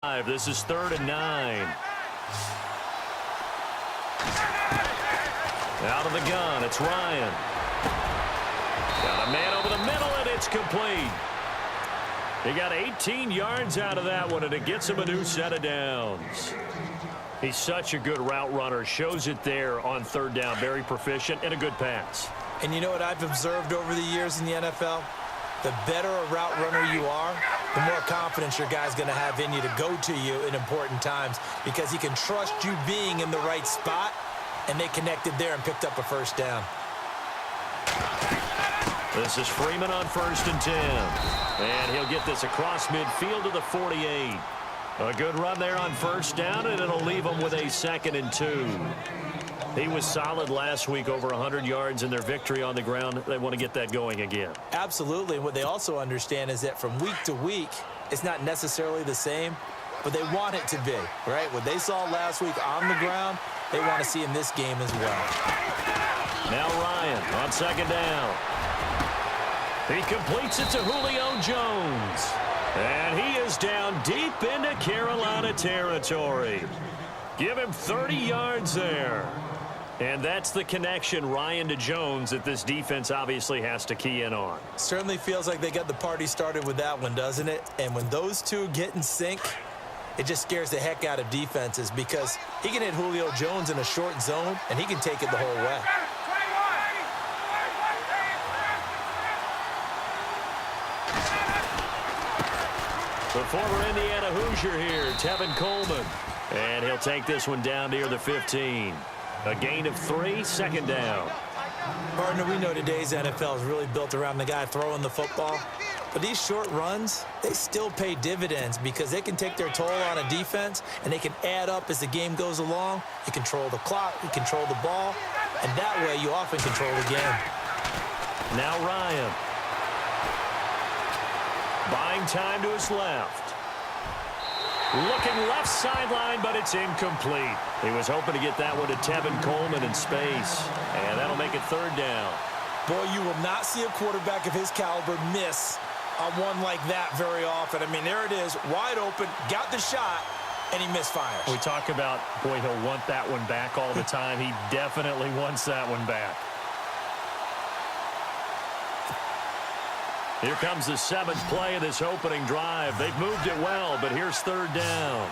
This is 3rd and 9. Out of the gun, it's Ryan. Got a man over the middle, and it's complete. He got 18 yards out of that one, and it gets him a new set of downs. He's such a good route runner. Shows it there on 3rd down. Very proficient and a good pass. And you know what I've observed over the years in the NFL? The better a route runner you are, the more confidence your guy's going to have in you to go to you in important times because he can trust you being in the right spot, and they connected there and picked up a 1st down. This is Freeman on 1st and 10. And he'll get this across midfield to the 48. A good run there on 1st down, and it'll leave him with a 2nd and 2. He was solid last week, over 100 yards in their victory on the ground. They want to get that going again. Absolutely. And what they also understand is that from week to week, it's not necessarily the same, but they want it to be, right? What they saw last week on the ground, they want to see in this game as well. Now Ryan on 2nd down. He completes it to Julio Jones. And he is down deep into Carolina territory. Give him 30 yards there. And that's the connection, Ryan to Jones, that this defense obviously has to key in on. Certainly feels like they got the party started with that one, doesn't it? And when those two get in sync, it just scares the heck out of defenses because he can hit Julio Jones in a short zone, and he can take it the whole way. The former Indiana Hoosier here, Tevin Coleman. And he'll take this one down near the 15. A gain of 3, 2nd down. Partner, we know today's NFL is really built around the guy throwing the football. But these short runs, they still pay dividends because they can take their toll on a defense and they can add up as the game goes along. You control the clock, you control the ball, and that way you often control the game. Now Ryan. Buying time to his left. Looking left sideline, but it's incomplete. He was hoping to get that one to Tevin Coleman in space. And that'll make it 3rd down. Boy, you will not see a quarterback of his caliber miss on one like that very often. I mean, there it is, wide open, got the shot, and he misfires. We talk about, boy, he'll want that one back all the time. He definitely wants that one back. Here comes the 7th play of this opening drive. They've moved it well, but here's 3rd down.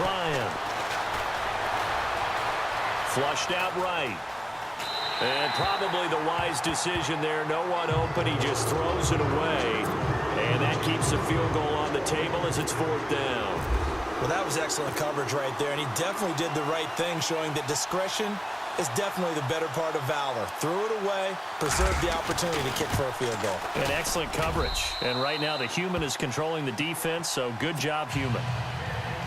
Ryan. Flushed out right. And probably the wise decision there. No one open. He just throws it away. And that keeps the field goal on the table as it's 4th down. Well, that was excellent coverage right there. And he definitely did the right thing, showing that discretion is definitely the better part of valor. Threw it away, preserved the opportunity to kick for a field goal. And excellent coverage. And right now the human is controlling the defense, so good job, human.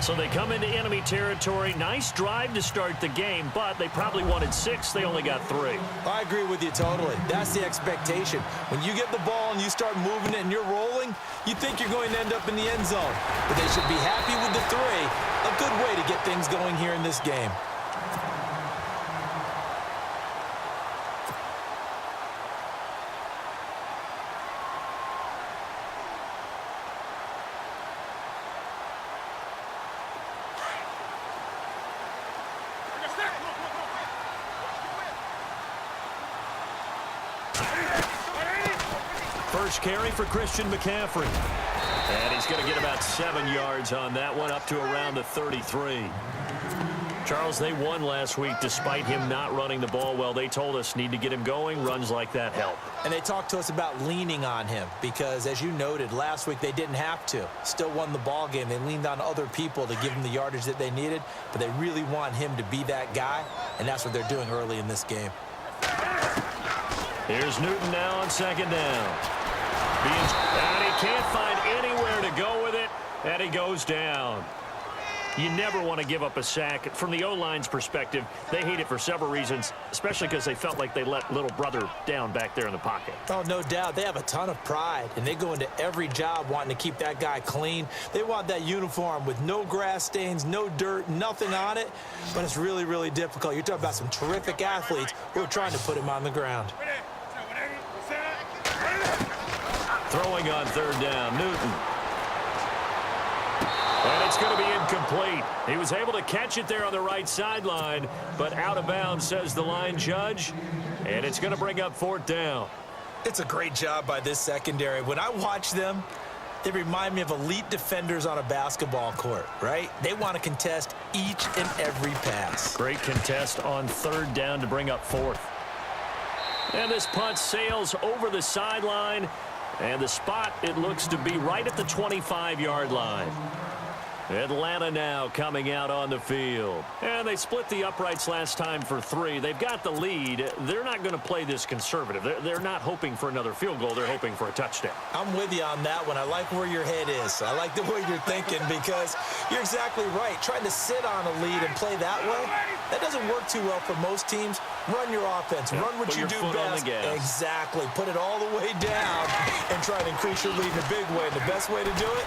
So they come into enemy territory. Nice drive to start the game, but they probably wanted 6. They only got 3. I agree with you totally. That's the expectation. When you get the ball and you start moving it and you're rolling, you think you're going to end up in the end zone. But they should be happy with the 3. A good way to get things going here in this game. First carry for Christian McCaffrey. And he's going to get about 7 yards on that one, up to around the 33. Charles, they won last week despite him not running the ball well. They told us need to get him going. Runs like that help. And they talked to us about leaning on him because, as you noted, last week they didn't have to. Still won the ball game. They leaned on other people to give them the yardage that they needed, but they really want him to be that guy, and that's what they're doing early in this game. Here's Newton now on 2nd down. And he can't find anywhere to go with it, and he goes down. You never want to give up a sack. From the O-line's perspective, they hate it for several reasons, especially because they felt like they let little brother down back there in the pocket. Oh, no doubt. They have a ton of pride, and they go into every job wanting to keep that guy clean. They want that uniform with no grass stains, no dirt, nothing on it, but it's really, really difficult. You're talking about some terrific athletes who are trying to put him on the ground. Throwing on third down, Newton. And it's going to be incomplete. He was able to catch it there on the right sideline, but out of bounds, says the line judge. And it's going to bring up fourth down. It's a great job by this secondary. When I watch them, they remind me of elite defenders on a basketball court, right? They want to contest each and every pass. Great contest on third down to bring up fourth. And this punt sails over the sideline. And the spot, it looks to be right at the 25-yard line. Atlanta now coming out on the field. And they split the uprights last time for 3. They've got the lead. They're not going to play this conservative. They're not hoping for another field goal. They're hoping for a touchdown. I'm with you on that one. I like where your head is. I like the way you're thinking because you're exactly right. Trying to sit on a lead and play that way, that doesn't work too well for most teams. Run your offense. Run what you do best. Exactly. Put it all the way down and try to increase your lead in a big way. And the best way to do it,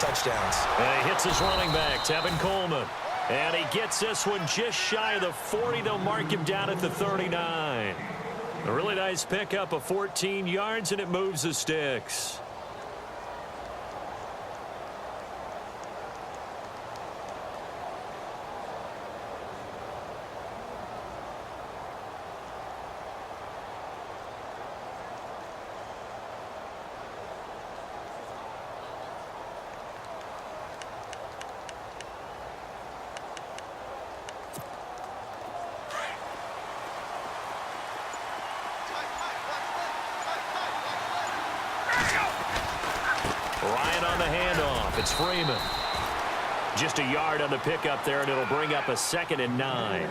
touchdowns. And he hits his running back, Tevin Coleman. And he gets this one just shy of the 40. They'll mark him down at the 39. A really nice pickup of 14 yards, and it moves the sticks. Ryan on the handoff. It's Freeman. Just a yard on the pickup there, and it'll bring up a 2nd and 9.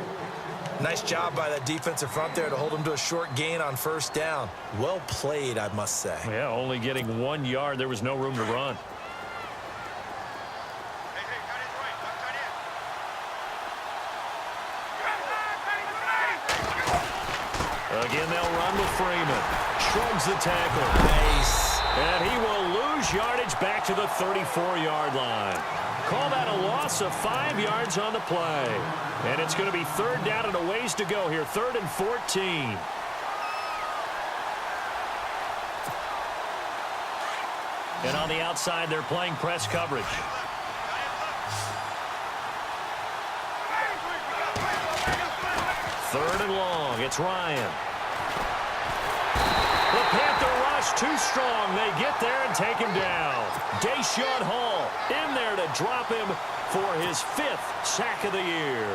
Nice job by that defensive front there to hold him to a short gain on first down. Well played, I must say. Yeah, only getting 1 yard. There was no room to run. Again, they'll run with Freeman. Shrugs the tackle. Nice. And he will lose yardage back to the 34-yard line. Call that a loss of 5 yards on the play. And it's going to be third down and a ways to go here. 3rd and 14. And on the outside, they're playing press coverage. Third and long. It's Ryan. The Panther rush too strong. They get there and take him down. Deshaun Hall in there to drop him for his 5th sack of the year.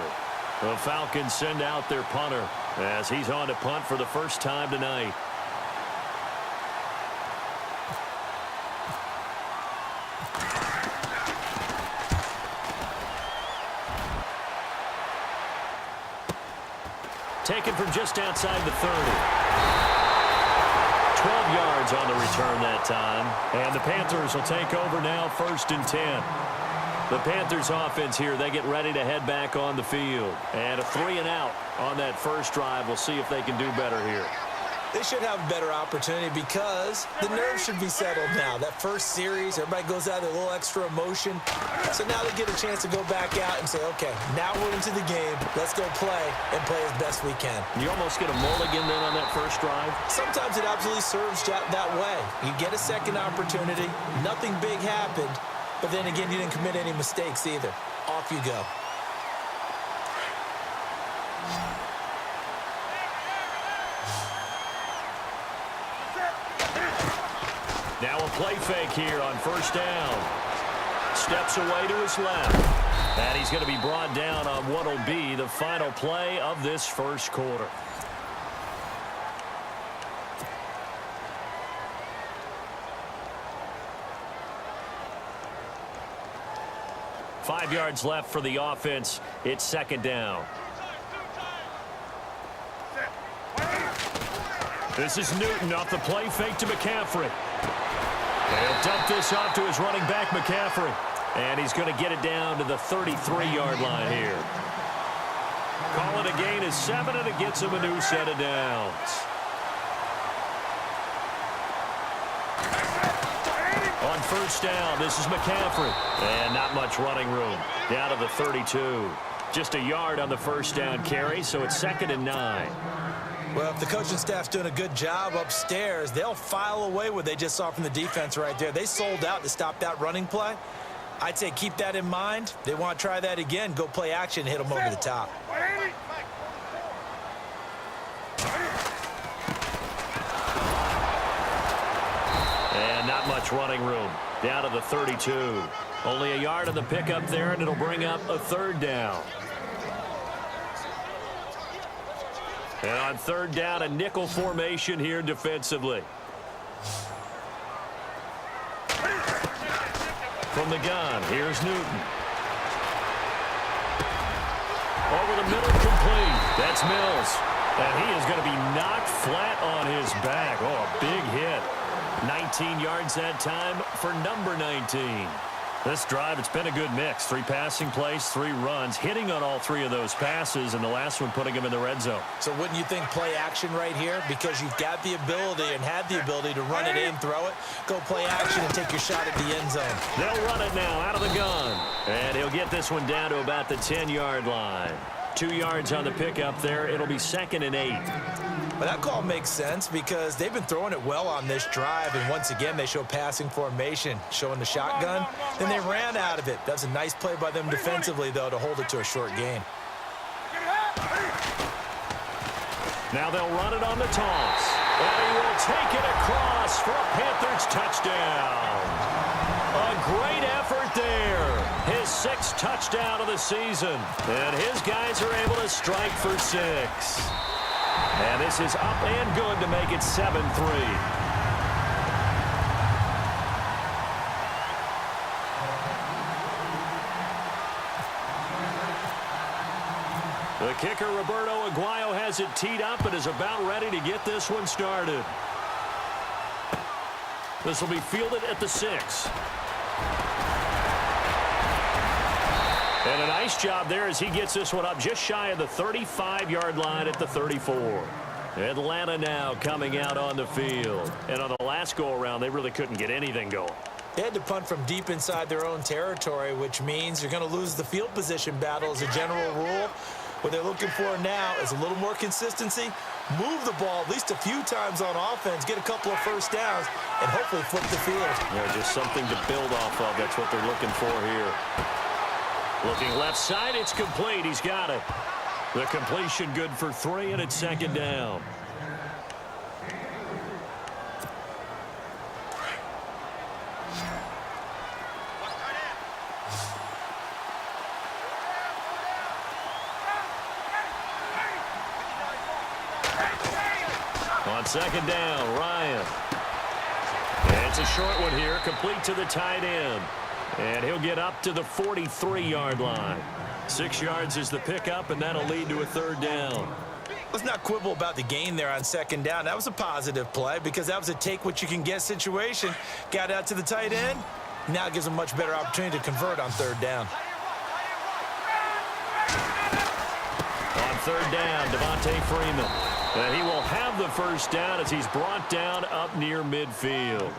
The Falcons send out their punter as he's on to punt for the first time tonight. Taken from just outside the 30. 12 yards on the return that time. And the Panthers will take over now, 1st and 10. The Panthers offense here, they get ready to head back on the field. And a 3 and out on that first drive. We'll see if they can do better here. They should have a better opportunity because the nerves should be settled now. That first series, everybody goes out with a little extra emotion. So now they get a chance to go back out and say, okay, now we're into the game. Let's go play and play as best we can. You almost get a mulligan then on that first drive? Sometimes it absolutely serves that way. You get a second opportunity. Nothing big happened. But then again, you didn't commit any mistakes either. Off you go. Now a play fake here on first down. Steps away to his left. And he's going to be brought down on what will be the final play of this first quarter. Five yards left for the offense. It's 2nd down. This is Newton off the play fake to McCaffrey. He'll dump this off to his running back, McCaffrey. And he's going to get it down to the 33-yard line here. Call it a gain of 7, and it gets him a new set of downs. On first down, this is McCaffrey. And not much running room. Down to the 32. Just a yard on the first down carry, so it's 2nd and 9. Well, if the coaching staff's doing a good job upstairs, they'll file away what they just saw from the defense right there. They sold out to stop that running play. I'd say keep that in mind. They want to try that again, go play action, hit them over the top. And not much running room. Down to the 32. Only a yard on the pickup there, and it'll bring up a third down. And on third down, a nickel formation here defensively. From the gun, here's Newton. Over the middle, complete. That's Mills. And he is going to be knocked flat on his back. Oh, a big hit. 19 yards that time for number 19. This drive, it's been a good mix. 3 passing plays, 3 runs, hitting on all 3 of those passes, and the last one putting him in the red zone. So wouldn't you think play action right here? Because you've got the ability and had the ability to run it in, throw it, go play action and take your shot at the end zone. They'll run it now out of the gun. And he'll get this one down to about the 10-yard line. 2 yards on the pickup there. It'll be 2nd and 8. But that call makes sense because they've been throwing it well on this drive, and once again, they show passing formation, showing the shotgun. Then they ran out of it. That's a nice play by them defensively, though, to hold it to a short gain. Now they'll run it on the toss. And he will take it across for a Panthers touchdown. A great effort there. His 6th touchdown of the season. And his guys are able to strike for 6. And this is up and good to make it 7-3. The kicker, Roberto Aguayo, has it teed up and is about ready to get this one started. This will be fielded at the 6. And a nice job there as he gets this one up just shy of the 35-yard line at the 34. Atlanta now coming out on the field. And on the last go-around, they really couldn't get anything going. They had to punt from deep inside their own territory, which means you're going to lose the field position battle as a general rule. What they're looking for now is a little more consistency, move the ball at least a few times on offense, get a couple of first downs, and hopefully flip the field. Yeah, just something to build off of. That's what they're looking for here. Looking left side, it's complete. He's got it. The completion good for 3, and it's 2nd down. On 2nd down, Ryan. And it's a short one here, complete to the tight end. And he'll get up to the 43-yard line. 6 yards is the pickup, and that'll lead to a 3rd down. Let's not quibble about the gain there on 2nd down. That was a positive play because that was a take-what-you-can-get situation. Got out to the tight end. Now it gives them a much better opportunity to convert on 3rd down. On 3rd down, Devontae Freeman. And he will have the first down as he's brought down up near midfield.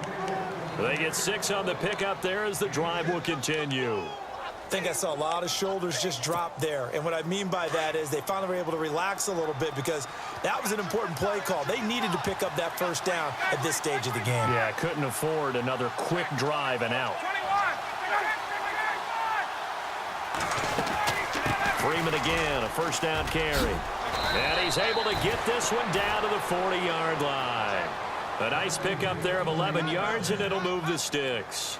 They get 6 on the pickup there as the drive will continue. I think I saw a lot of shoulders just drop there. And what I mean by that is they finally were able to relax a little bit because that was an important play call. They needed to pick up that first down at this stage of the game. Yeah, couldn't afford another quick drive and out. Freeman again, a first down carry. And he's able to get this one down to the 40-yard line. A nice pickup there of 11 yards, and it'll move the sticks.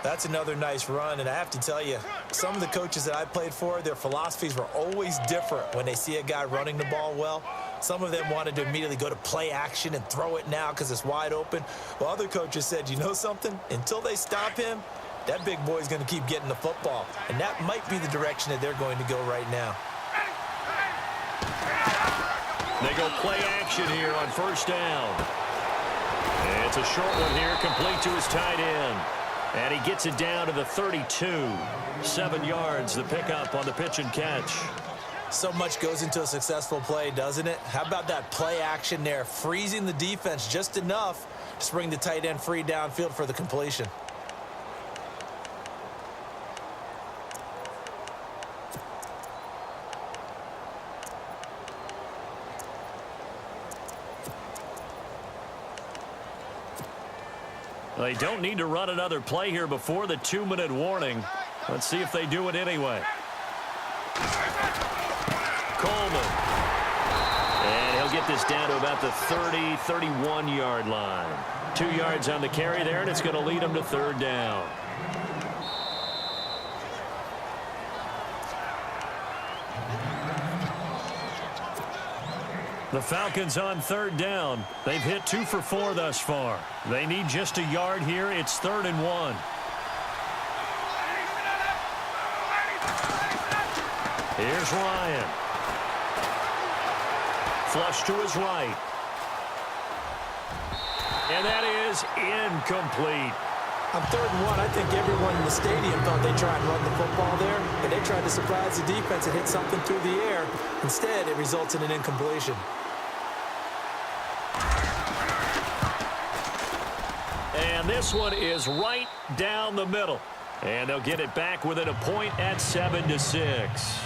That's another nice run, and I have to tell you, some of the coaches that I played for, their philosophies were always different when they see a guy running the ball well. Some of them wanted to immediately go to play action and throw it now because it's wide open. While other coaches said, you know something? Until they stop him, that big boy's going to keep getting the football. And that might be the direction that they're going to go right now. They go play action here on first down. And it's a short one here, complete to his tight end. And he gets it down to the 32. 7 yards, the pickup on the pitch and catch. So much goes into a successful play, doesn't it? How about that play action there, freezing the defense just enough to bring the tight end free downfield for the completion. They don't need to run another play here before the 2-minute warning. Let's see if they do it anyway. Coleman. And he'll get this down to about the 30, 31-yard line. 2 yards on the carry there, and it's going to lead them to third down. The Falcons on third down. They've hit 2 for 4 thus far. They need just a yard here. It's 3rd and 1. Here's Ryan. Flush to his right. And that is incomplete. On 3rd and 1, I think everyone in the stadium thought they'd try and run the football there, and they tried to surprise the defense and hit something through the air. Instead, it results in an incompletion. And this one is right down the middle. And they'll get it back within a point at 7-6.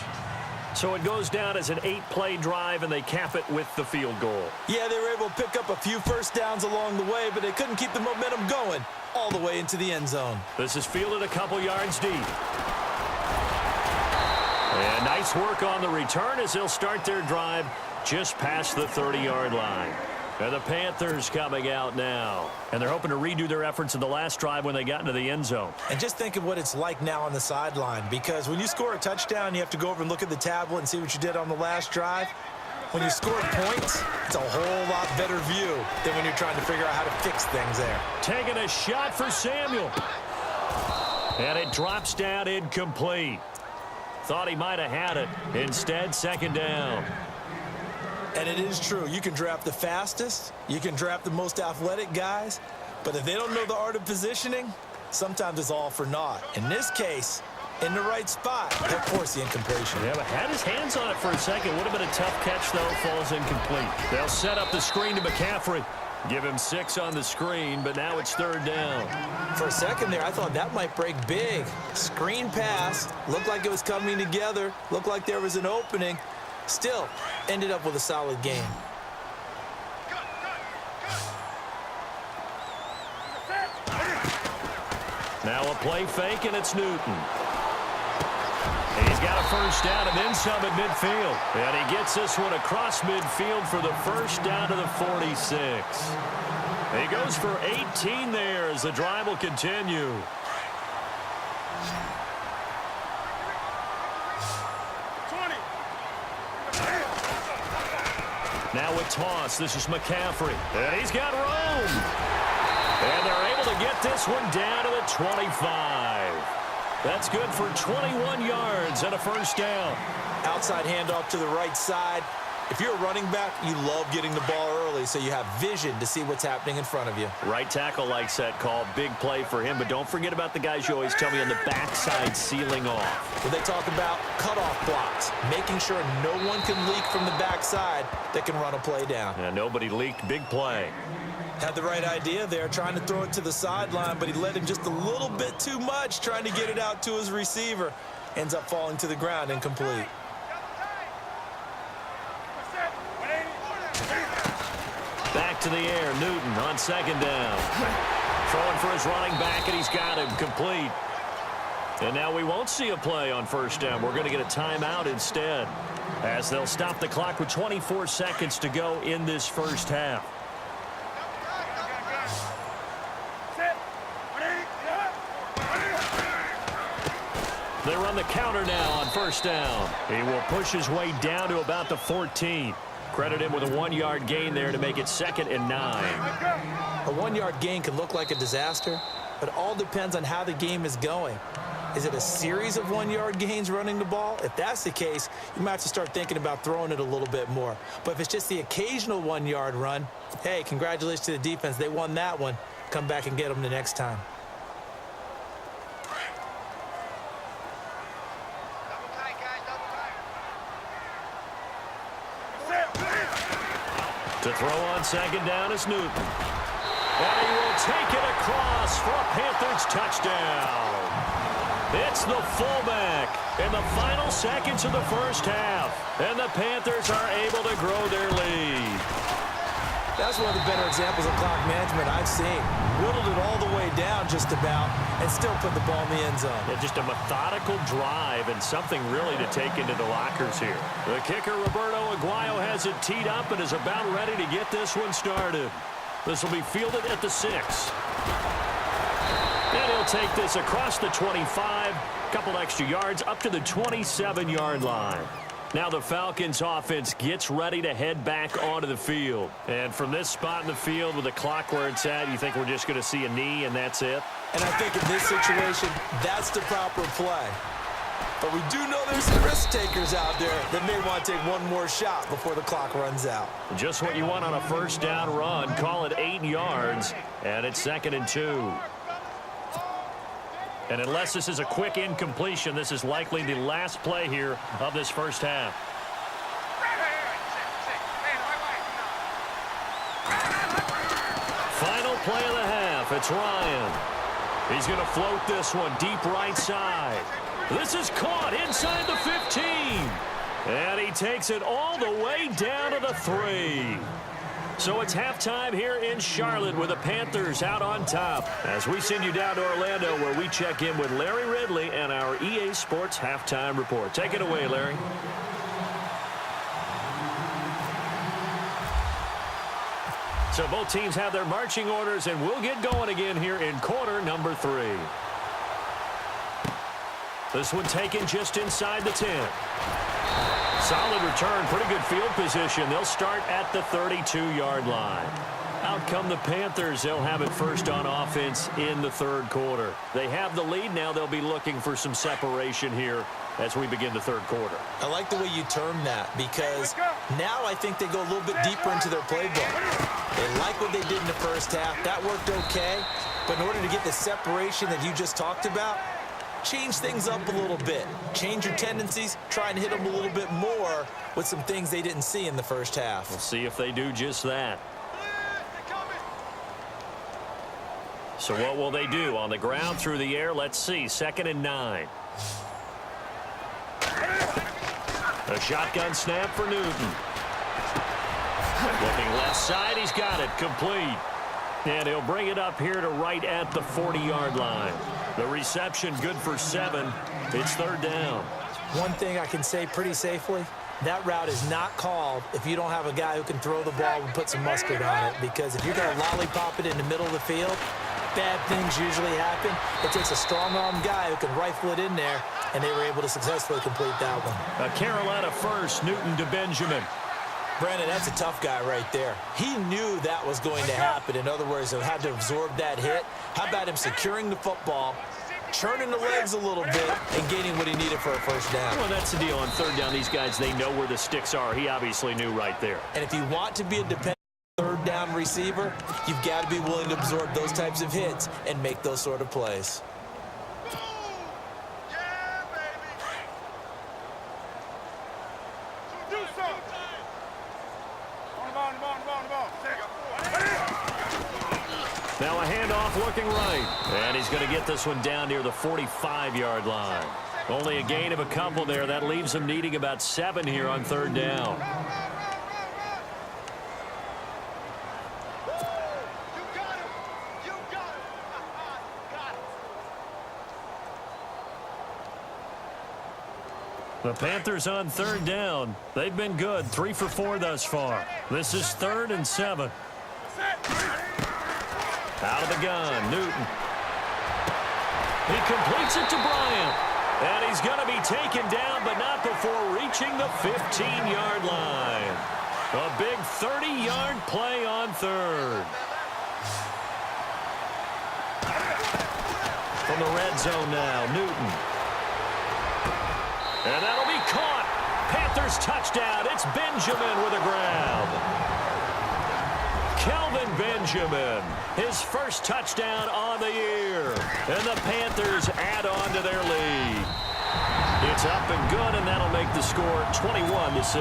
So it goes down as an 8-play drive, and they cap it with the field goal. Yeah, they were able to pick up a few first downs along the way, but they couldn't keep the momentum going all the way into the end zone. This is fielded a couple yards deep. And nice work on the return as they'll start their drive just past the 30-yard line. And the Panthers coming out now. And they're hoping to redo their efforts in the last drive when they got into the end zone. And just think of what it's like now on the sideline, because when you score a touchdown, you have to go over and look at the tablet and see what you did on the last drive. When you score points, it's a whole lot better view than when you're trying to figure out how to fix things there. Taking a shot for Samuel. And it drops down incomplete. Thought he might have had it. Instead, 2nd down. And it is true. You can draft the fastest. You can draft the most athletic guys. But if they don't know the art of positioning, sometimes it's all for naught. In this case, in the right spot, he'll force the incompletion. Yeah, but had his hands on it for a second. Would have been a tough catch, though. Falls incomplete. They'll set up the screen to McCaffrey. Give him 6 on the screen, but now it's 3rd down. For a second there, I thought that might break big. Screen pass. Looked like it was coming together. Looked like there was an opening. Still, ended up with a solid game. Now a play fake, and it's Newton. He's got a first down and then some at midfield. And he gets this one across midfield for the first down to the 46. He goes for 18 there as the drive will continue. Now a toss. This is McCaffrey. And he's got room. And they're able to get this one down to the 25. That's good for 21 yards and a first down. Outside handoff to the right side. If you're a running back, you love getting the ball early so you have vision to see what's happening in front of you. Right tackle likes that call. Big play for him, but don't forget about the guys you always tell me on the backside sealing off. Well, they talk about cutoff blocks, making sure no one can leak from the backside that can run a play down. Yeah, nobody leaked. Big play. Had the right idea there, trying to throw it to the sideline, but he let him just a little bit too much, trying to get it out to his receiver. Ends up falling to the ground incomplete. Back to the air, Newton on 2nd down. Throwing for his running back, and he's got him complete. And now we won't see a play on 1st down. We're going to get a timeout instead, as they'll stop the clock with 24 seconds to go in this first half. They run the counter now on 1st down. He will push his way down to about the 14. Credit him with a 1-yard gain there to make it 2nd and 9. A 1-yard gain can look like a disaster, but all depends on how the game is going. Is it a series of 1-yard gains running the ball? If that's the case, you might have to start thinking about throwing it a little bit more. But if it's just the occasional 1-yard run, hey, congratulations to the defense. They won that one. Come back and get them the next time. To throw on 2nd down is Newton. And he will take it across for a Panthers touchdown. It's the fullback in the final seconds of the first half. And the Panthers are able to grow their lead. That's one of the better examples of clock management I've seen. Whittled it all the way down just about and still put the ball in the end zone. Yeah, just a methodical drive and something really to take into the lockers here. The kicker, Roberto Aguayo, has it teed up and is about ready to get this one started. This will be fielded at the 6. And he'll take this across the 25, a couple extra yards up to the 27-yard line. Now the Falcons offense gets ready to head back onto the field. And from this spot in the field with the clock where it's at, you think we're just going to see a knee and that's it? And I think in this situation, that's the proper play. But we do know there's some risk takers out there that may want to take one more shot before the clock runs out. Just what you want on a first down run. Call it 8 yards, and it's 2nd and 2. And unless this is a quick incompletion, this is likely the last play here of this first half. Final play of the half. It's Ryan. He's going to float this one deep right side. This is caught inside the 15. And he takes it all the way down to the 3. So it's halftime here in Charlotte with the Panthers out on top. As we send you down to Orlando where we check in with Larry Ridley and our EA Sports Halftime Report. Take it away, Larry. So both teams have their marching orders, and we'll get going again here in quarter number 3. This one taken just inside the 10. Solid return, pretty good field position. They'll start at the 32-yard line. Out come the Panthers. They'll have it first on offense in the third quarter. They have the lead now. They'll be looking for some separation here as we begin the third quarter. I like the way you term that because now I think they go a little bit deeper into their playbook. They like what they did in the first half. That worked okay. But in order to get the separation that you just talked about, change things up a little bit. Change your tendencies. Try and hit them a little bit more with some things they didn't see in the first half. We'll see if they do just that. So what will they do? On the ground, through the air, let's see. 2nd and 9. A shotgun snap for Newton. Looking left side, he's got it. Complete. And he'll bring it up here to right at the 40-yard line. The reception good for 7. It's 3rd down. One thing I can say pretty safely, that route is not called if you don't have a guy who can throw the ball and put some mustard on it. Because if you're going to lollipop it in the middle of the field, bad things usually happen. It takes a strong-arm guy who can rifle it in there, and they were able to successfully complete that one. A Carolina first, Newton to Benjamin. Brandon, that's a tough guy right there. He knew that was going to happen. In other words, he had to absorb that hit. How about him securing the football, churning the legs a little bit, and getting what he needed for a first down? Well, that's the deal. On 3rd down, these guys, they know where the sticks are. He obviously knew right there. And if you want to be a dependable 3rd down receiver, you've got to be willing to absorb those types of hits and make those sort of plays. Now a handoff looking right. And he's going to get this one down near the 45-yard line. Only a gain of a couple there. That leaves him needing about 7 here on 3rd down. The Panthers on 3rd down. They've been good. 3 for 4 thus far. This is 3rd and 7. Out of the gun, Newton. He completes it to Bryant. And he's going to be taken down, but not before reaching the 15-yard line. A big 30-yard play on 3rd. From the red zone now, Newton. And that'll be caught. Panthers touchdown. It's Benjamin with a grab. Kelvin Benjamin, his first touchdown on the year. And the Panthers add on to their lead. It's up and good, and that'll make the score 21-6.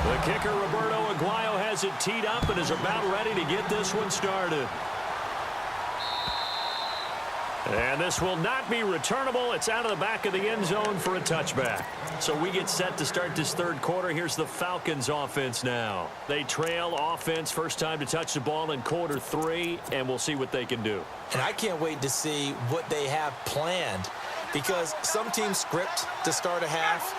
The kicker, Roberto Aguayo, has it teed up and is about ready to get this one started. And this will not be returnable. It's out of the back of the end zone for a touchback. So we get set to start this third quarter. Here's the Falcons offense now. They trail offense, first time to touch the ball in quarter 3, and we'll see what they can do. And I can't wait to see what they have planned, because some teams script to start a half.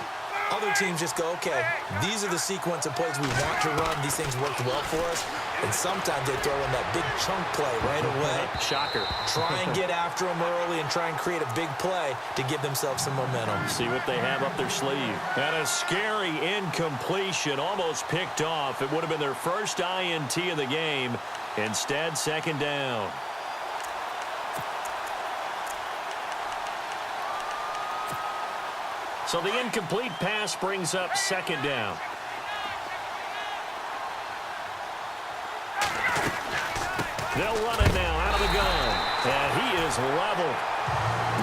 Other teams just go, okay, these are the sequence of plays we want to run. These things worked well for us. And sometimes they throw in that big chunk play right away. Shocker. Try and get after them early and try and create a big play to give themselves some momentum. See what they have up their sleeve. And a scary incompletion, almost picked off. It would have been their first INT of the game. Instead, second down. So the incomplete pass brings up second down. They'll run it now out of the gun. And he is leveled.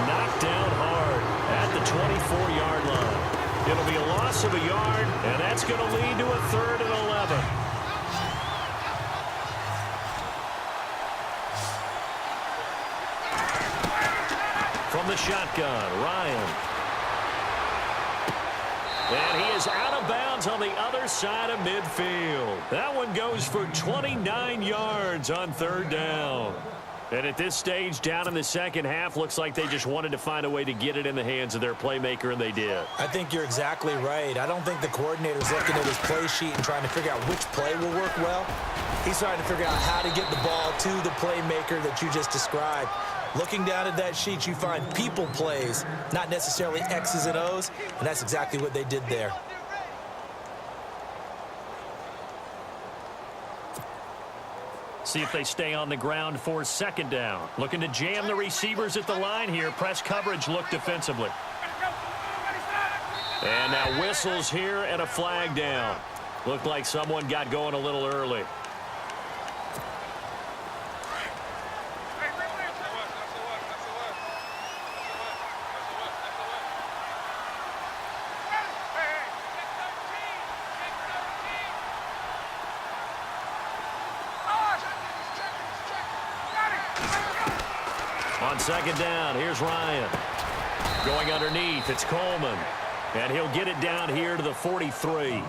Knocked down hard at the 24-yard line. It'll be a loss of a yard, and that's going to lead to a 3rd and 11. From the shotgun, Ryan. And he is out of bounds on the other side of midfield. That one goes for 29 yards on 3rd down. And at this stage, down in the second half, looks like they just wanted to find a way to get it in the hands of their playmaker, and they did. I think you're exactly right. I don't think the coordinator's looking at his play sheet and trying to figure out which play will work well. He's trying to figure out how to get the ball to the playmaker that you just described. Looking down at that sheet, you find people plays, not necessarily X's and O's, and that's exactly what they did there. See if they stay on the ground for second down. Looking to jam the receivers at the line here. Press coverage look defensively. And now whistles here and a flag down. Looked like someone got going a little early. On second down, here's Ryan. Going underneath, it's Coleman. And he'll get it down here to the 43.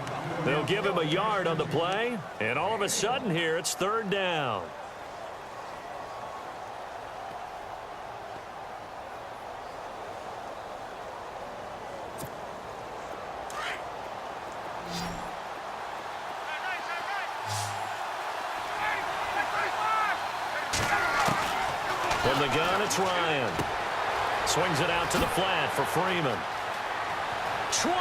They'll give him a yard on the play. And all of a sudden here, it's 3rd down. From the gun, it's Ryan. Swings it out to the flat for Freeman. 20.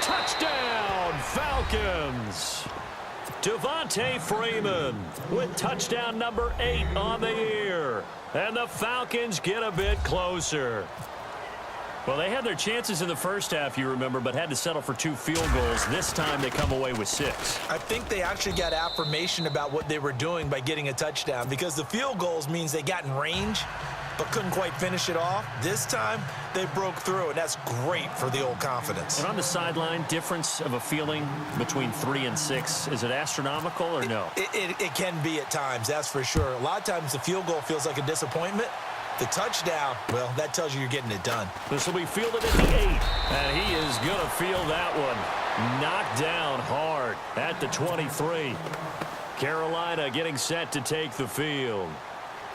Touchdown, Falcons. Devontae Freeman with touchdown number 8 on the year. And the Falcons get a bit closer. Well, they had their chances in the first half, you remember, but had to settle for 2 field goals. This time they come away with 6. I think they actually got affirmation about what they were doing by getting a touchdown, because the field goals means they got in range but couldn't quite finish it off. This time they broke through, and that's great for the old confidence. And on the sideline, difference of a feeling between 3 and 6, is it astronomical or no? It can be at times, that's for sure. A lot of times the field goal feels like a disappointment. The touchdown, well, that tells you you're getting it done. This will be fielded at the 8. And he is going to field that one. Knocked down hard at the 23. Carolina getting set to take the field.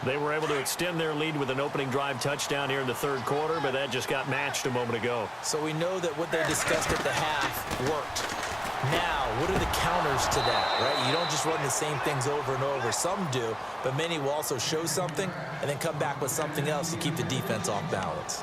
They were able to extend their lead with an opening drive touchdown here in the 3rd quarter, but that just got matched a moment ago. So we know that what they discussed at the half worked. Now, what are the counters to that, right? You don't just run the same things over and over. Some do, but many will also show something and then come back with something else to keep the defense off balance.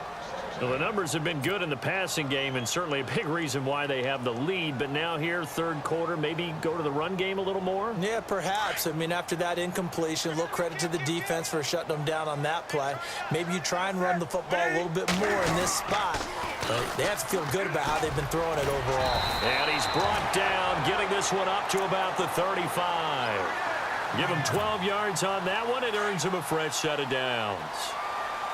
Well, the numbers have been good in the passing game, and certainly a big reason why they have the lead. But now here, 3rd quarter, maybe go to the run game a little more? Yeah, perhaps. I mean, after that incompletion, a little credit to the defense for shutting them down on that play. Maybe you try and run the football a little bit more in this spot. But they have to feel good about how they've been throwing it overall. And he's brought down, getting this one up to about the 35. Give him 12 yards on that one. It earns him a fresh set of downs.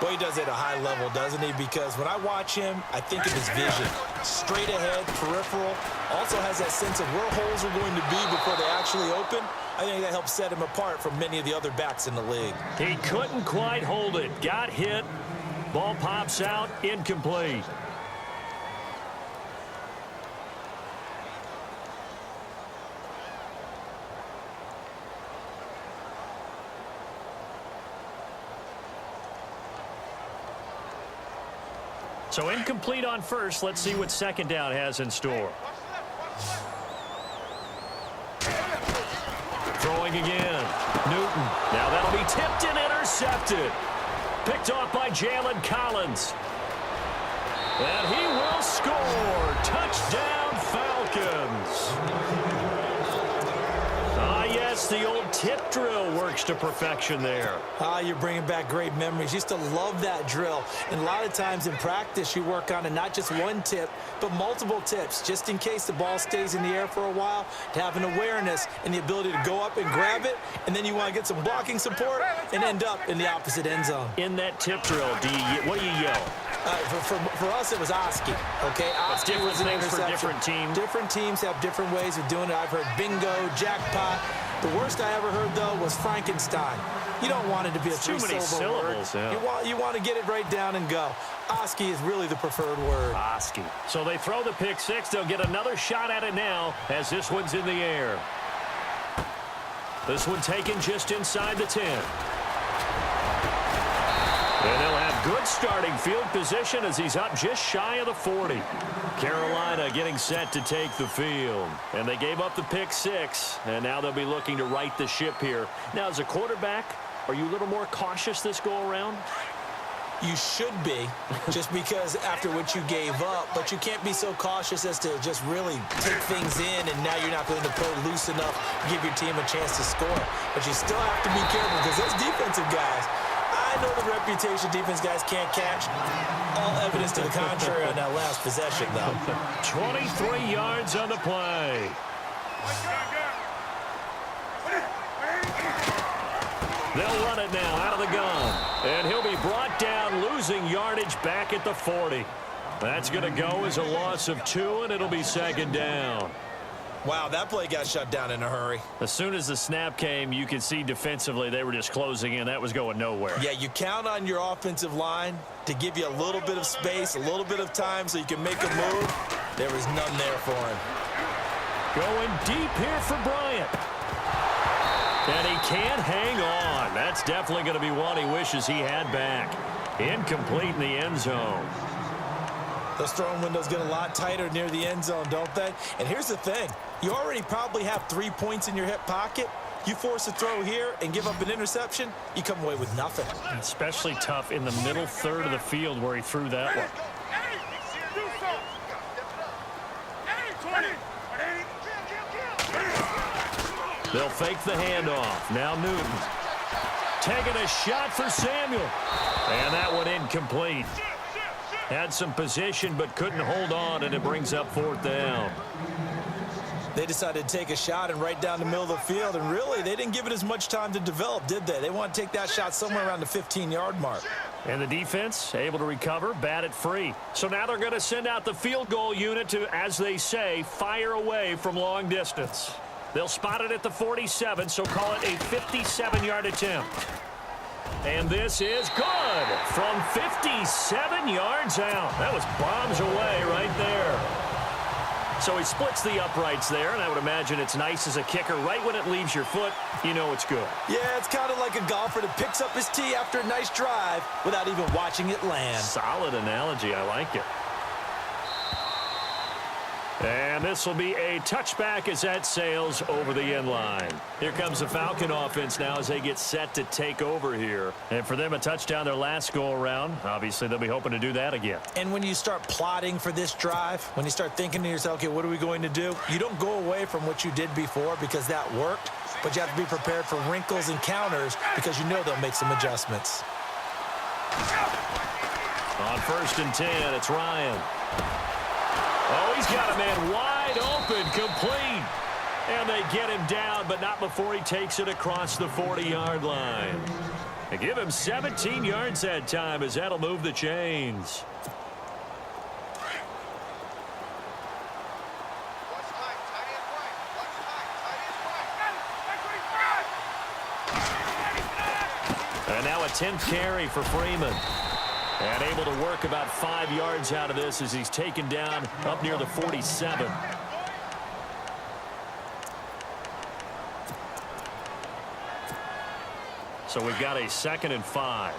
Well, he does it at a high level, doesn't he? Because when I watch him, I think of his vision. Straight ahead, peripheral. Also has that sense of where holes are going to be before they actually open. I think that helps set him apart from many of the other backs in the league. He couldn't quite hold it. Got hit. Ball pops out. Incomplete. So incomplete on first. Let's see what second down has in store. Throwing again. Newton. Now that'll be tipped and intercepted. Picked off by Jalen Collins. And he will score. Touchdown, Falcons. Yes, the old tip drill works to perfection there. You're bringing back great memories. Used to love that drill. And a lot of times in practice, you work on it, not just one tip, but multiple tips, just in case the ball stays in the air for a while, to have an awareness and the ability to go up and grab it, and then you want to get some blocking support and end up in the opposite end zone. In that tip drill, what do you yell? For us, it was Oski. Okay, Oski was an names for interception. different teams. Different teams have different ways of doing it. I've heard bingo, jackpot. The worst I ever heard, though, was Frankenstein. You don't want it to be a three-syllable word. Yeah. You want to get it right down and go. Oski is really the preferred word. Oski. So they throw the pick six. They'll get another shot at it now as this one's in the air. This one taken just inside the 10. And they'll have good starting field position as he's up just shy of the 40. Carolina getting set to take the field. And they gave up the pick six, and now they'll be looking to right the ship here. Now, as a quarterback, are you a little more cautious this go-around? You should be, just because after what you gave up, but you can't be so cautious as to just really take things in, and now you're not going to play loose enough to give your team a chance to score. But you still have to be careful because those defensive guys, I know the reputation defense guys can't catch. All evidence to the contrary on that last possession, though. 23 yards on the play. They'll run it now out of the gun. And he'll be brought down, losing yardage back at the 40. That's going to go as a loss of 2, and it'll be second down. Wow, that play got shut down in a hurry. As soon as the snap came, you could see defensively they were just closing in. That was going nowhere. Yeah, you count on your offensive line to give you a little bit of space, a little bit of time so you can make a move. There was none there for him. Going deep here for Bryant. And he can't hang on. That's definitely going to be one he wishes he had back. Incomplete in the end zone. Those throwing windows get a lot tighter near the end zone, don't they? And here's the thing. You already probably have 3 points in your hip pocket. You force a throw here and give up an interception, you come away with nothing. Especially tough in the middle third of the field where he threw that one. They'll fake the handoff. Now Newton. Taking a shot for Samuel. And that one incomplete. Had some position but couldn't hold on, and it brings up 4th down. They decided to take a shot and right down the middle of the field, and really they didn't give it as much time to develop, did they? They want to take that shot somewhere around the 15-yard mark. And the defense able to recover, bat it free. So now they're going to send out the field goal unit to, as they say, fire away from long distance. They'll spot it at the 47, so call it a 57-yard attempt. And this is good from 57 yards out. That was bombs away right there. So he splits the uprights there, and I would imagine it's nice as a kicker. Right when it leaves your foot, you know it's good. Yeah, it's kind of like a golfer that picks up his tee after a nice drive without even watching it land. Solid analogy. I like it. And this will be a touchback as that sails over the end line. Here comes the Falcon offense now as they get set to take over here. And for them, a touchdown their last go-around. Obviously, they'll be hoping to do that again. And when you start plotting for this drive, when you start thinking to yourself, okay, what are we going to do? You don't go away from what you did before because that worked, but you have to be prepared for wrinkles and counters because you know they'll make some adjustments. On 1st and 10, it's Ryan. Oh, he's got a man wide open, complete. And they get him down, but not before he takes it across the 40-yard line. And give him 17 yards that time as that'll move the chains. And now a 10th carry for Freeman. And able to work about 5 yards out of this as he's taken down up near the 47. So we've got a 2nd and 5.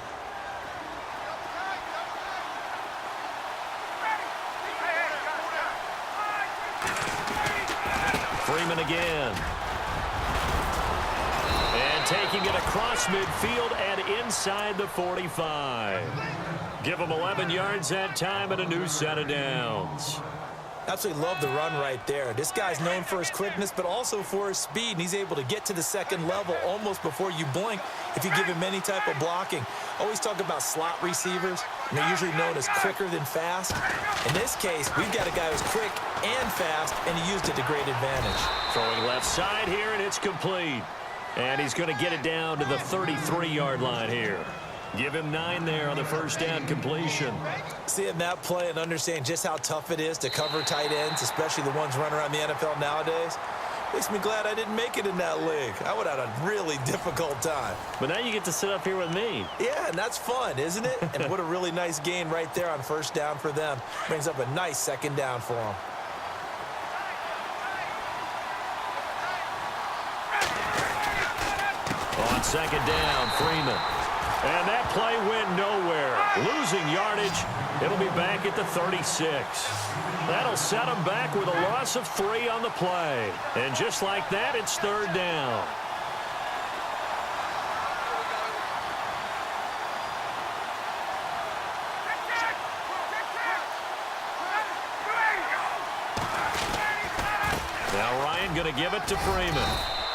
Freeman again. And taking it across midfield and inside the 45. Give him 11 yards that time and a new set of downs. Absolutely love the run right there. This guy's known for his quickness, but also for his speed, and he's able to get to the second level almost before you blink if you give him any type of blocking. Always talk about slot receivers, and they're usually known as quicker than fast. In this case, we've got a guy who's quick and fast, and he used it to great advantage. Throwing left side here, and it's complete. And he's going to get it down to the 33-yard line here. Give him 9 there on the first down completion. Seeing that play and understand just how tough it is to cover tight ends, especially the ones running around the NFL nowadays, makes me glad I didn't make it in that league. I would have had a really difficult time. But now you get to sit up here with me. Yeah, and that's fun, isn't it? And what a really nice gain right there on first down for them. Brings up a nice second down for them. On second down, Freeman. And that play went nowhere. Losing yardage. It'll be back at the 36. That'll set them back with a loss of 3 on the play. And just like that, it's third down. Now Ryan going to give it to Freeman.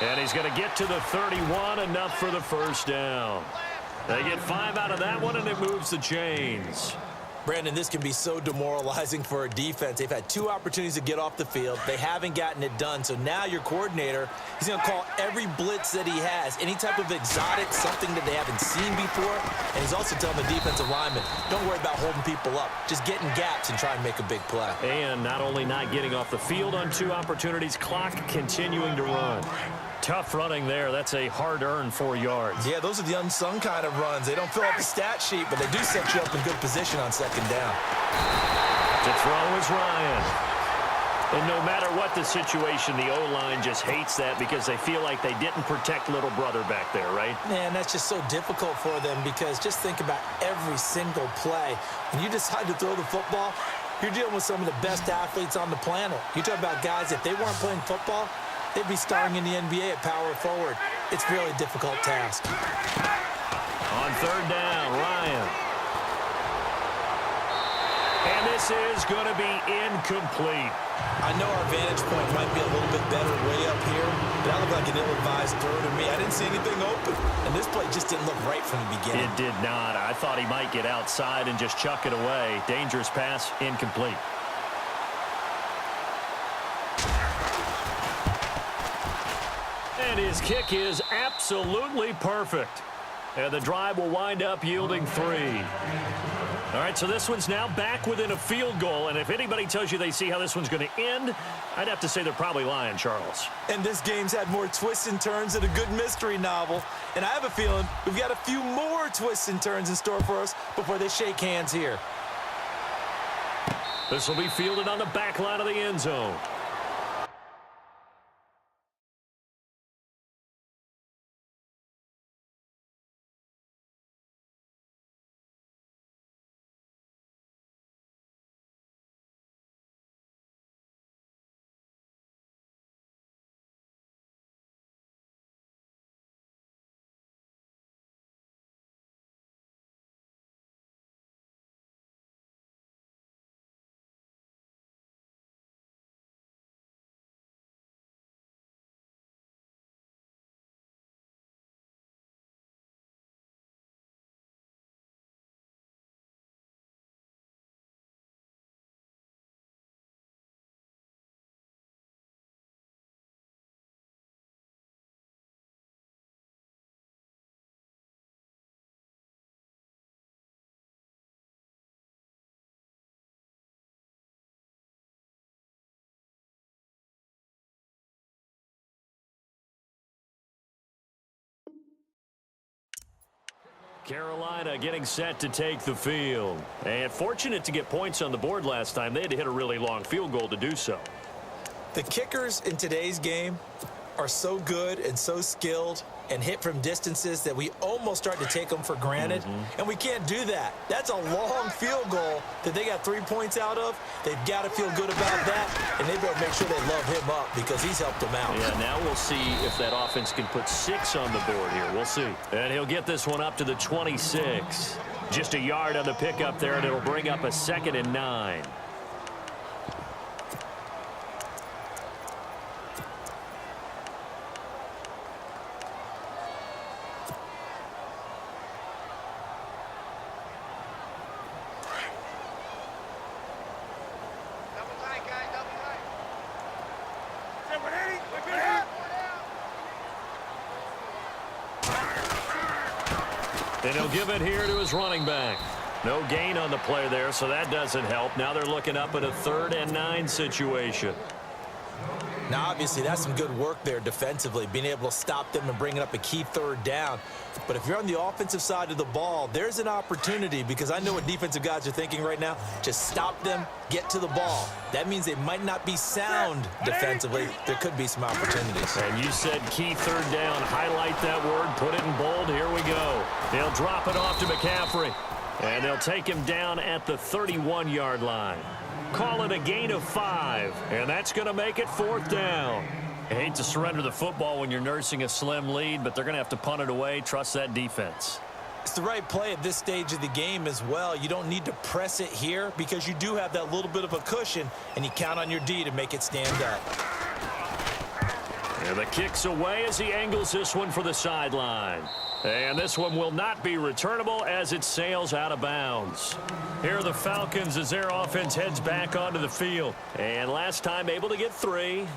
And he's going to get to the 31, enough for the first down. They get 5 out of that one, and it moves the chains. Brandon, this can be so demoralizing for a defense. They've had 2 opportunities to get off the field. They haven't gotten it done. So now your coordinator, he's going to call every blitz that he has, any type of exotic, something that they haven't seen before. And he's also telling the defensive lineman, don't worry about holding people up. Just get in gaps and try and make a big play. And not only not getting off the field on 2 opportunities, clock continuing to run. Tough running there. That's a hard-earned 4 yards. Yeah, those are the unsung kind of runs. They don't fill out the stat sheet, but they do set you up in good position on second down. To throw is Ryan. And no matter what the situation, the O-line just hates that because they feel like they didn't protect little brother back there, right? Man, that's just so difficult for them because just think about every single play. When you decide to throw the football, you're dealing with some of the best athletes on the planet. You talk about guys, if they weren't playing football, they'd be starring in the NBA at power forward. It's a really difficult task. On third down, Ryan. And this is going to be incomplete. I know our vantage point might be a little bit better way up here, but that looked like an ill-advised throw to me. I didn't see anything open, and this play just didn't look right from the beginning. It did not. I thought he might get outside and just chuck it away. Dangerous pass, incomplete. And his kick is absolutely perfect. And the drive will wind up yielding 3. All right, so this one's now back within a field goal. And if anybody tells you they see how this one's going to end, I'd have to say they're probably lying, Charles. And this game's had more twists and turns than a good mystery novel. And I have a feeling we've got a few more twists and turns in store for us before they shake hands here. This will be fielded on the back line of the end zone. Carolina getting set to take the field. And fortunate to get points on the board last time. They had to hit a really long field goal to do so. The kickers in today's game are so good and so skilled and hit from distances that we almost start to take them for granted. And we can't do that. That's a long field goal that they got 3 points out of. They've got to feel good about that, and they better make sure they love him up because he's helped them out. Yeah, now we'll see if that offense can put 6 on the board here. We'll see. And he'll get this one up to the 26. Just a yard on the pickup there, and it'll bring up a 2nd and 9. And he'll give it here to his running back. No gain on the play there, so that doesn't help. Now they're looking up at a 3rd and 9 situation. Now, obviously, that's some good work there defensively, being able to stop them and bringing up a key 3rd down. But if you're on the offensive side of the ball, there's an opportunity because I know what defensive guys are thinking right now. Just stop them, get to the ball. That means they might not be sound defensively. There could be some opportunities. And you said key 3rd down. Highlight that word, put it in bold. Here we go. They'll drop it off to McCaffrey. And they'll take him down at the 31-yard line. Call it a gain of 5, and that's going to make it 4th down. I hate to surrender the football when you're nursing a slim lead, but they're going to have to punt it away. Trust that defense. It's the right play at this stage of the game as well. You don't need to press it here because you do have that little bit of a cushion, and you count on your D to make it stand up. And the kick's away as he angles this one for the sideline. And this one will not be returnable as it sails out of bounds. Here are the Falcons as their offense heads back onto the field. And last time able to get 3.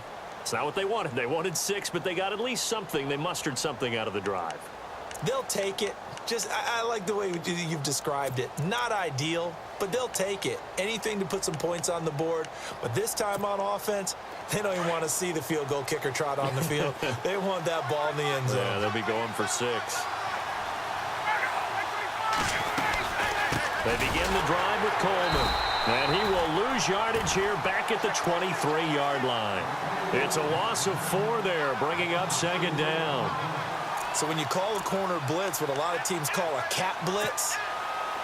It's not what they wanted. They wanted 6, but they got at least something. They mustered something out of the drive. They'll take it. I like the way you've described it. Not ideal, but they'll take it. Anything to put some points on the board. But this time on offense, they don't even want to see the field goal kicker trot on the field. They want that ball in the end zone. Yeah, they'll be going for 6. They begin the drive with Coleman. And he will lose yardage here back at the 23-yard line. It's a loss of 4 there, bringing up 2nd down. So when you call a corner blitz, what a lot of teams call a cat blitz,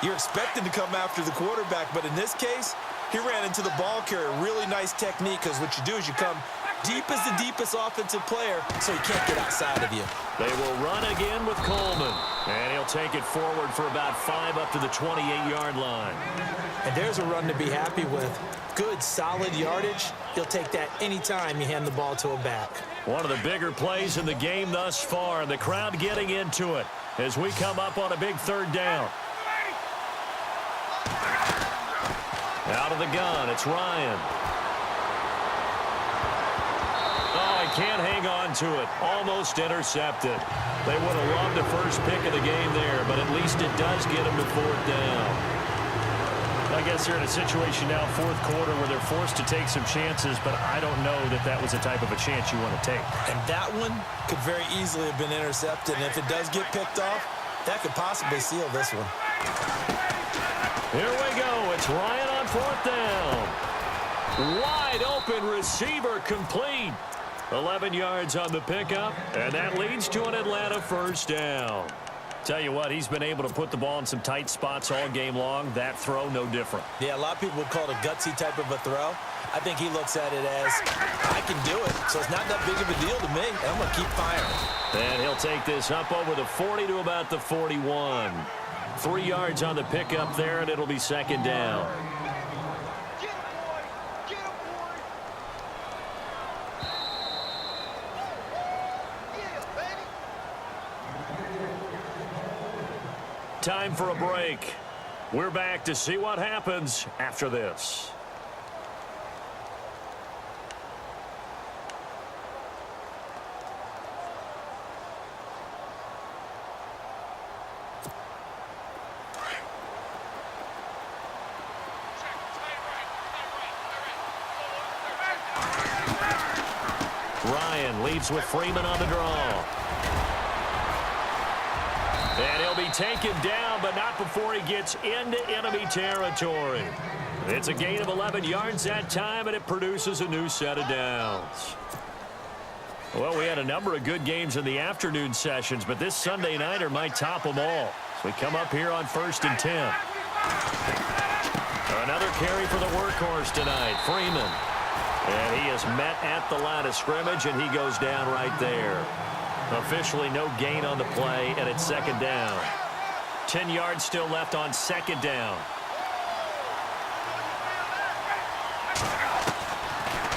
you're expected to come after the quarterback. But in this case, he ran into the ball carrier. Really nice technique because what you do is you come deep as the deepest offensive player so he can't get outside of you. They will run again with Coleman. And he'll take it forward for about 5 up to the 28-yard line. And there's a run to be happy with. Good, solid yardage. He'll take that anytime you hand the ball to a back. One of the bigger plays in the game thus far. The crowd getting into it as we come up on a big 3rd down. Out of the gun, it's Ryan. Oh, he can't hang on to it. Almost intercepted. They would have loved the first pick of the game there, but at least it does get them to 4th down. I guess they're in a situation now, 4th quarter, where they're forced to take some chances, but I don't know that that was the type of a chance you want to take. And that one could very easily have been intercepted, and if it does get picked off, that could possibly seal this one. Here we go. It's Ryan on 4th down. Wide open receiver complete. 11 yards on the pickup, and that leads to an Atlanta 1st down. Tell you what, he's been able to put the ball in some tight spots all game long. That throw, no different. Yeah, a lot of people would call it a gutsy type of a throw. I think he looks at it as, I can do it, so it's not that big of a deal to me, and I'm going to keep firing. And he'll take this up over the 40 to about the 41. 3 yards on the pickup there, and it'll be 2nd down. Time for a break. We're back to see what happens after this. Ryan leads with Freeman on the draw. And he'll be take him down, but not before he gets into enemy territory. It's a gain of 11 yards that time, and it produces a new set of downs. Well, we had a number of good games in the afternoon sessions, but this Sunday nighter might top them all. So we come up here on 1st and 10. Another carry for the workhorse tonight, Freeman. And he is met at the line of scrimmage, and he goes down right there. Officially no gain on the play, and it's 2nd down. 10 yards still left on 2nd down.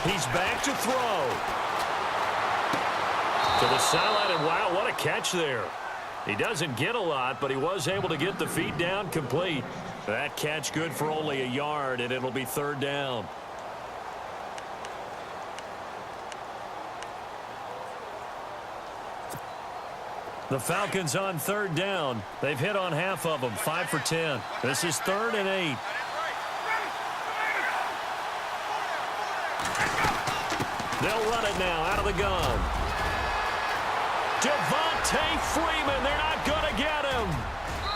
He's back to throw. To the sideline, and wow, what a catch there. He doesn't get a lot, but he was able to get the feet down complete. That catch good for only a yard, and it'll be 3rd down. The Falcons on 3rd down. They've hit on half of them, 5 for 10. This is 3rd and 8. They'll run it now out of the gun. Devontae Freeman, they're not going to get him.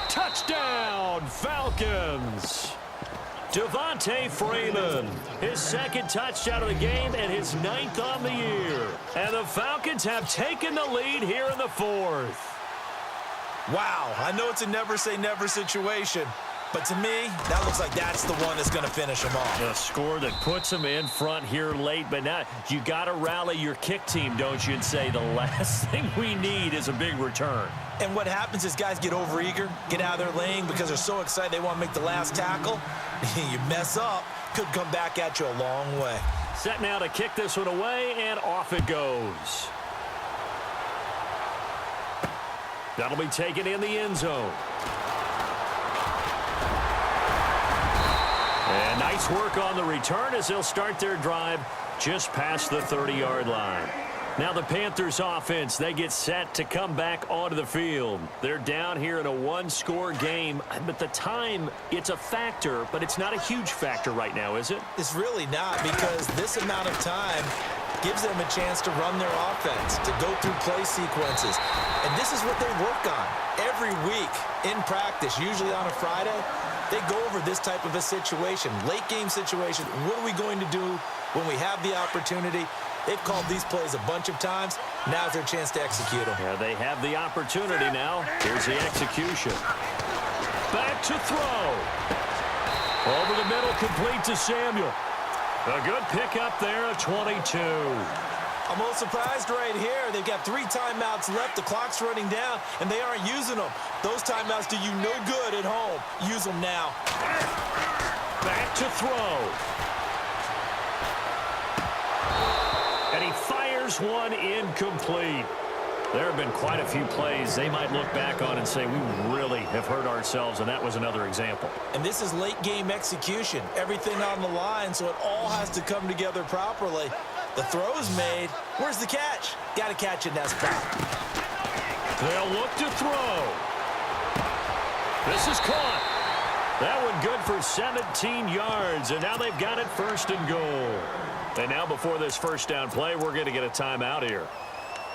Touchdown, Falcons. Devontae Freeman, his 2nd touchdown of the game and his 9th on the year. And the Falcons have taken the lead here in the 4th. Wow, I know it's a never-say-never situation, but to me, that looks like that's the one that's going to finish them off. A score that puts them in front here late, but now you got to rally your kick team, don't you, and say the last thing we need is a big return. And what happens is guys get overeager, get out of their lane because they're so excited they want to make the last tackle. You mess up, could come back at you a long way. Set now to kick this one away, and off it goes. That'll be taken in the end zone. And nice work on the return as they'll start their drive just past the 30-yard line. Now the Panthers offense, they get set to come back onto the field. They're down here in a one-score game, but the time, it's a factor, but it's not a huge factor right now, is it? It's really not, because this amount of time gives them a chance to run their offense, to go through play sequences. And this is what they work on every week in practice, usually on a Friday. They go over this type of a situation, late game situation. What are we going to do when we have the opportunity? They've called these plays a bunch of times. Now's their chance to execute them. Yeah, they have the opportunity now. Here's the execution. Back to throw. Over the middle, complete to Samuel. A good pickup there at 22. I'm a little surprised right here. They've got 3 timeouts left. The clock's running down, and they aren't using them. Those timeouts do you no good at home. Use them now. Back to throw. And he fires one incomplete. There have been quite a few plays they might look back on and say, we really have hurt ourselves, and that was another example. And this is late game execution. Everything on the line, so it all has to come together properly. The throw's made. Where's the catch? Got to catch it in that spot. They'll look to throw. This is caught. That one good for 17 yards, and now they've got it 1st and goal. And now before this first down play, we're going to get a timeout here,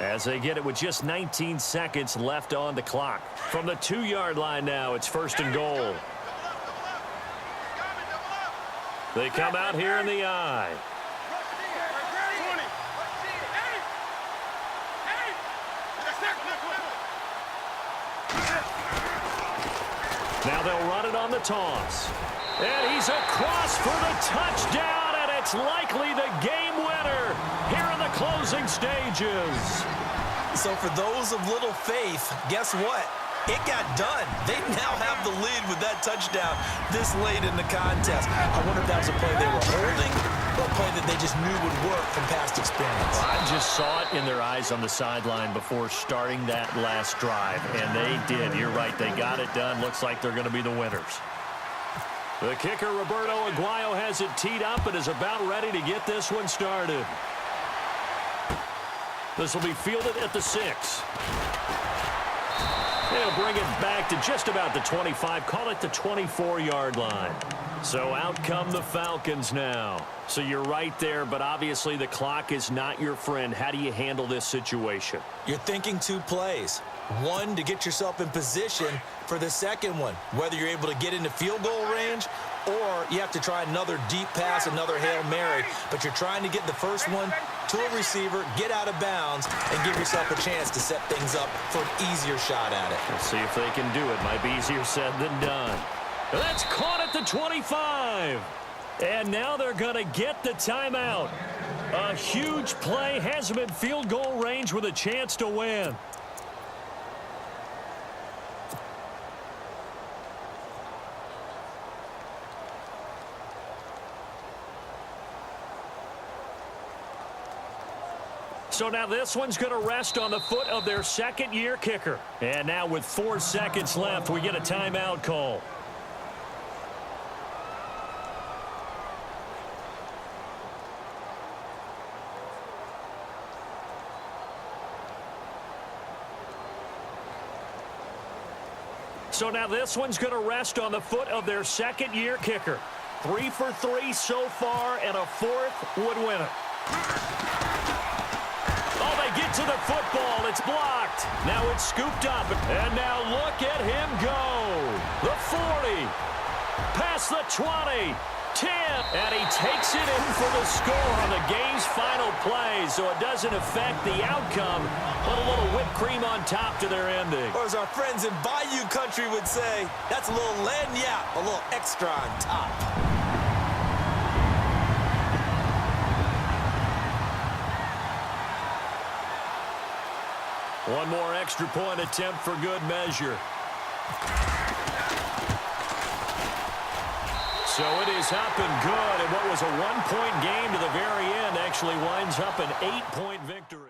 as they get it with just 19 seconds left on the clock. From the 2-yard line now, it's 1st and goal. They come out here in the I. Now they'll run it on the toss. And he's across for the touchdown, and it's likely the game winner here in the closing stages. So for those of little faith, guess what? It got done. They now have the lead with that touchdown this late in the contest. I wonder if that was a play they were holding or a play that they just knew would work from past experience. I just saw it in their eyes on the sideline before starting that last drive, and they did. You're right. They got it done. Looks like they're going to be the winners. The kicker, Roberto Aguayo, has it teed up and is about ready to get this one started. This will be fielded at the 6. They'll bring it back to just about the 25, call it the 24-yard line. So out come the Falcons now. So you're right there, but obviously the clock is not your friend. How do you handle this situation? You're thinking 2 plays. One, to get yourself in position for the second one, whether you're able to get into field goal range or you have to try another deep pass, another Hail Mary. But you're trying to get the first one to a receiver, get out of bounds, and give yourself a chance to set things up for an easier shot at it. We'll see if they can do it. Might be easier said than done. That's caught at the 25. And now they're going to get the timeout. A huge play has them in field goal range with a chance to win. So now this one's going to rest on the foot of their second-year kicker. And now with 4 seconds left, we get a timeout call. So now this one's going to rest on the foot of their second-year kicker. 3 for 3 so far, and a 4th would win it. Oh, they get to the football. It's blocked. Now it's scooped up. And now look at him go. The 40. Past the 20. 10. And he takes it in for the score on the game's final play. So it doesn't affect the outcome. Put a little whipped cream on top to their ending. Or as our friends in Bayou Country would say, that's a little lagniappe, a little extra on top. One more extra point attempt for good measure. So it is up and good, and what was a 1-point game to the very end actually winds up an 8-point victory.